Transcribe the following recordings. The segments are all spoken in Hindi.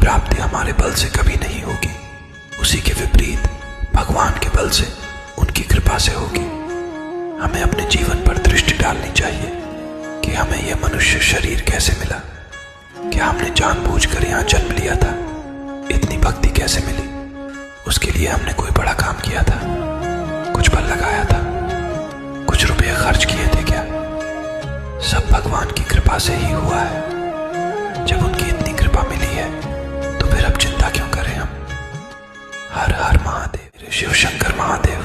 प्राप्ति हमारे बल से कभी नहीं होगी, उसी के विपरीत भगवान के बल से, उनकी कृपा से होगी। हमें अपने जीवन पर दृष्टि डालनी चाहिए कि हमें यह मनुष्य शरीर कैसे मिला। क्या हमने जानबूझकर यहाँ जन्म लिया था? इतनी भक्ति कैसे मिली? उसके लिए हमने कोई बड़ा काम किया था? कुछ बल लगाया था? कुछ रुपये खर्च किए थे क्या? सब भगवान की कृपा से ही हुआ है। जब उनकी इतनी कृपा मिली है तो फिर अब चिंता क्यों करें हम? हर हर महादेव। शिव शंकर महादेव,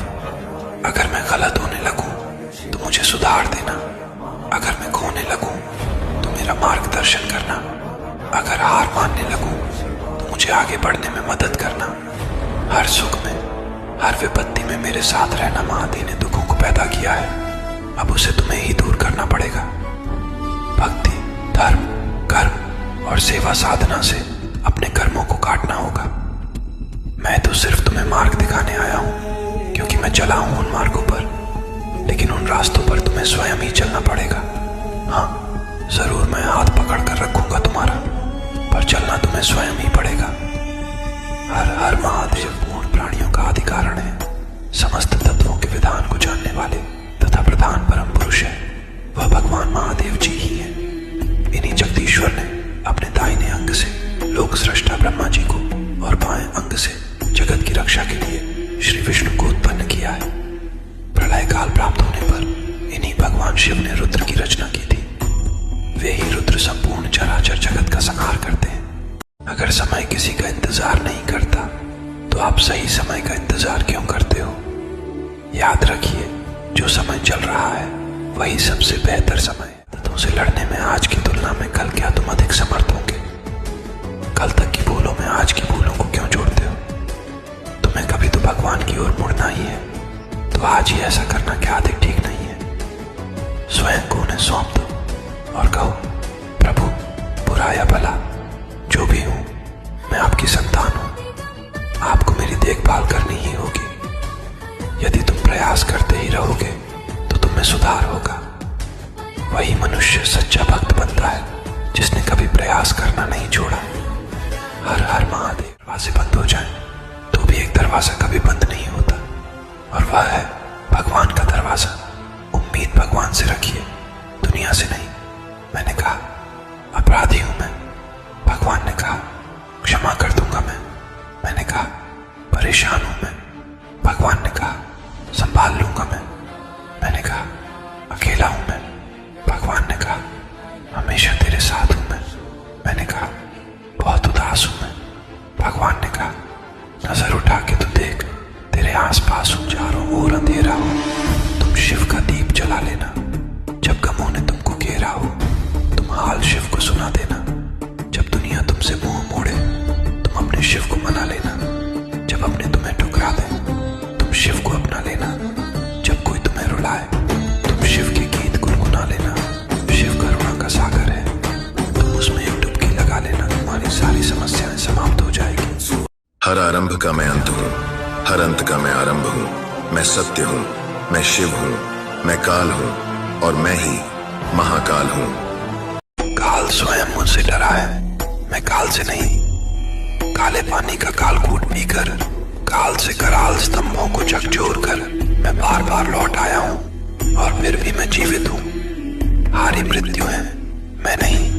अगर मैं गलत होने लगूं तो मुझे सुधार देना। अगर मैं खोने लगूं तो मेरा मार्गदर्शन करना। अगर हार मानने लगूं तो मुझे आगे बढ़ने में मदद करना। हर सुख में, हर विपत्ति में मेरे साथ रहना। महादेव ने दुखों को पैदा किया है, अब उसे तुम्हें ही दूर करना पड़ेगा। भक्ति, धर्म, कर्म और सेवा साधना से अपने कर्मों को काटना होगा। मैं तो सिर्फ तुम्हें मार्ग दिखाने आया हूं, क्योंकि मैं चला हूं उन मार्गों पर, लेकिन उन रास्तों पर तुम्हें स्वयं ही चलना पड़ेगा। हाँ, जरूर मैं हाथ पकड़ कर रखूंगा तुम्हारा, पर चलना तुम्हें स्वयं ही पड़ेगा। हर हर महादेव पूर्ण प्राणियों का आदि कारण है, समस्त तत्वों के विधान को जानने वाले तथा प्रधान परम पुरुष है, वह भगवान महादेव जी ही है। इन्हीं जगदीश्वर ने अपने दाहिने अंग से लोक सृष्टा ब्रह्मा जी को और बाएं अंग से जगत की रक्षा के लिए श्री विष्णु को उत्पन्न किया है। प्रलय काल प्राप्त होने पर इन्हीं भगवान शिव ने रुद्र की रचना की थी। वे ही रुद्र संपूर्ण चराचर जगत का संहार करते हैं। अगर समय किसी का इंतजार नहीं करता तो आप सही समय का इंतजार क्यों करते हो? याद रखिए, जो समय चल रहा है वही सबसे बेहतर समय है। तुमसे लड़ने में आज की तुलना में कल क्या तुम अधिक समर्थ होंगे? कल तक की भूलों में आज की भूलों को क्यों जोड़ते हो? तुम्हें कभी तो भगवान की ओर मुड़ना ही है, तो आज ही ऐसा करना क्या अधिक ठीक नहीं है? स्वयं को उन्हें सौंप दो और कहो, प्रभु, बुरा या भला जो भी हूं, मैं आपकी संतान हूं, आपको मेरी देखभाल करनी ही होगी। यदि तुम प्रयास करते ही रहोगे तो तुम्हें सुधार होगा। वही मनुष्य सच्चा भक्त बनता है जिसने कभी प्रयास करना नहीं छोड़ा। हर हर महादेव। दरवाजे बंद हो जाएं तो भी एक दरवाजा कभी बंद नहीं होता, और वह है भगवान का दरवाजा। उम्मीद भगवान से रखिए, दुनिया से नहीं। मैंने कहा अपराधी हूं मैं, भगवान ने कहा क्षमा कर दूंगा मैं। मैंने कहा परेशान हूं मैं, भगवान ने कहा संभाल लूंगा मैं। मैंने कहा अकेला हूं मैं, भगवान ने कहा हमेशा तेरे साथ हूं मैं। मैंने कहा बहुत उदास हूं मैं, भगवान ने कहा नजर उठा के तो देख, तेरे आसपास हूं, चारों ओर अंधेरा हो, तुम शिव का दीप जला लेना। जब गमों ने तुमको घेरा हो, तुम हाल शिव को सुना देना। जब दुनिया तुमसे मुंह मोड़े, तुम अपने शिव को मना लेना। जब अपने तुम्हें ठुकरा दे, तुम शिव को अपना लेना। जब कोई तुम्हें रुलाए, तुम शिव के गीत गुनगुना लेना। शिव करुणा का सागर है, तुम उसमें एक डुबकी लगा लेना, तुम्हारी सारी समस्याएं समाप्त हो जाएगी। हर आरंभ का मैं अंत हूँ, हर अंत का मैं आरंभ हूँ। मैं सत्य हूँ, मैं शिव हूँ, मैं काल हूँ और मैं ही महाकाल हूँ। काल स्वयं मुझसे डरा है, मैं काल से नहीं। काले पानी का कालकूट पीकर, काल से कराल स्तंभों को झकझोर कर मैं बार बार लौट आया हूँ, और फिर भी मैं जीवित हूँ। हारी मृत्यु है, मैं नहीं।